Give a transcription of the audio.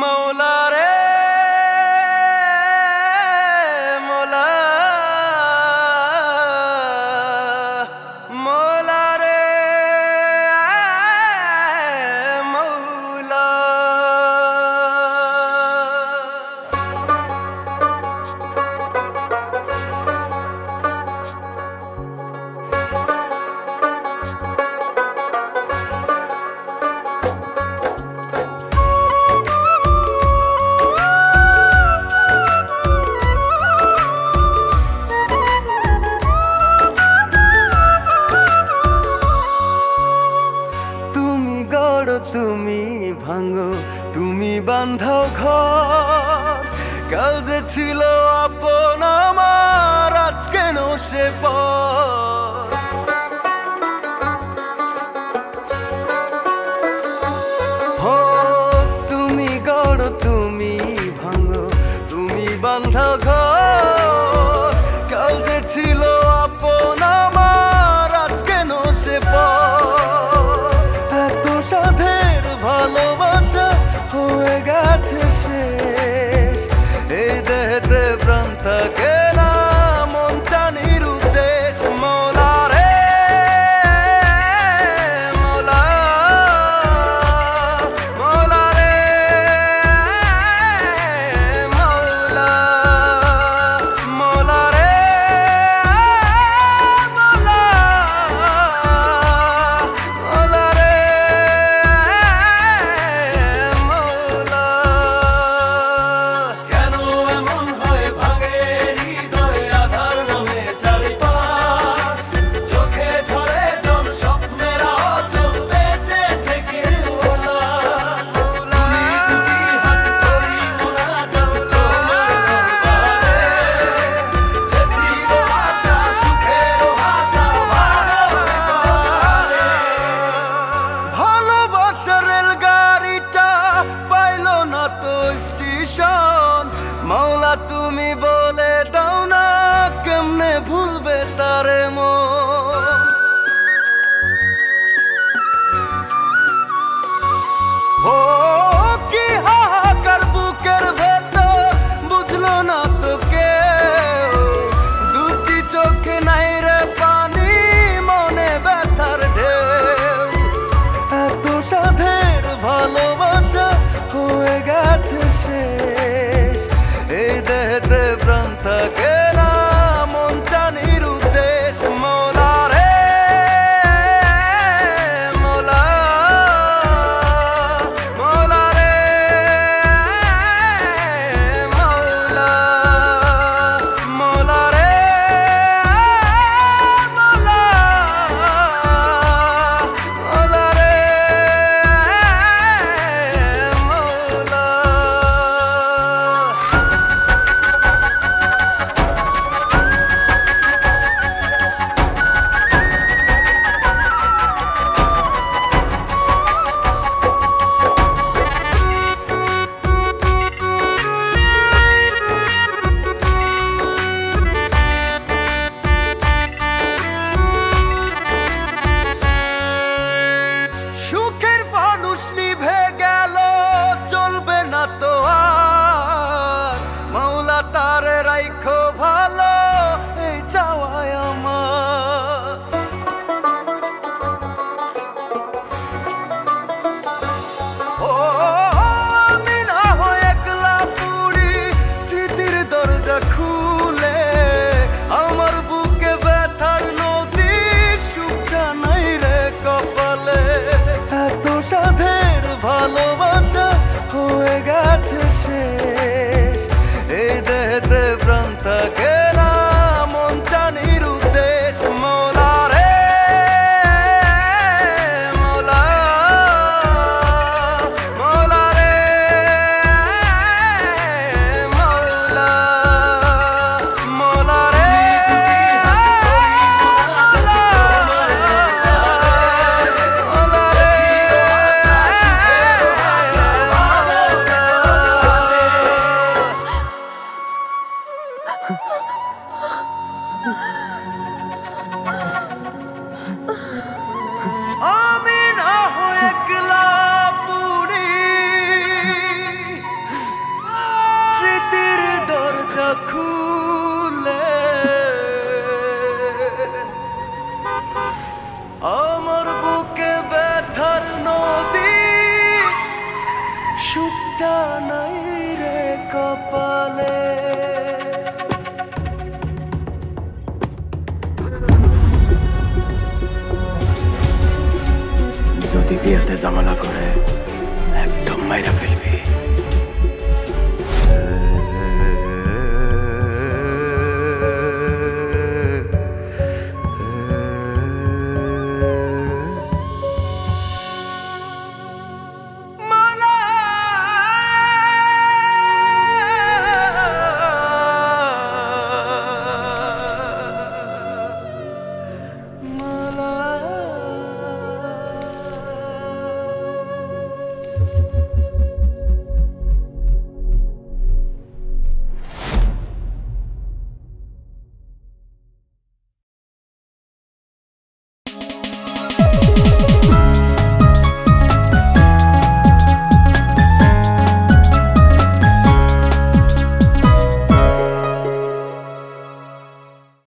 মৌলা রে মৌলা মৌলা রে মৌলা তুমি ভাঙো তুমি বাঁধাও ঘর কাল যে ছিল আপন আমার আজ কেন সে পর হো তুমি গড়ো তুমি ভাঙো তুমি বাঁধাও ঘর কাল যে ছিল আপন আমার আজ কেন সে পর সাধের ভালোবাসা হয়ে গেছে শেষ এই দেহেতে প্রাণ থাকে না মনটা নিরুদ্দেশ মৌলা রে মৌলা মৌলা রে মৌলা মৌলা রে মৌলা মৌলা রে মৌলা তুমি বলে দাও না কেমনে ভুলবে তারে মন ও কি হাহাকার বুকের ভেতর বুঝলো না তো কেউ দুটি চোখে নাই রে পানি মনে ব্যথার ঢেউ এত সাধের ভালোবাসা হয়ে গেছে শেষ এই দেহেতে প্রাণ থাকে না মনটা নিরুদ্দেশ মৌলা রে মৌলা মৌলা রে মৌলা মৌলা রে মৌলা মৌলা রে মৌলা সুখের ফানুস নিভে গেল চলবে না তো আর মৌলা তারে রাইখো ভালো এই চাওয়ায় আমার ও আমি না হয় একলা পুরি স্মৃতির দরজা খুলে আমার বুকে ব্যথার নদী সুখটা নাই রে কপালে এত সাধের ভালোবাসা হয়ে গেছে শেষ এই দেহেতে প্রাণ থাকে না মনটা নিরুদ্দেশ মৌলা রে মৌলা মৌলা রে মৌলা মৌলা রে মৌলা রে চিঠিটা নাই রে কপালে। যদি বিয়েতে ঝামেলা করে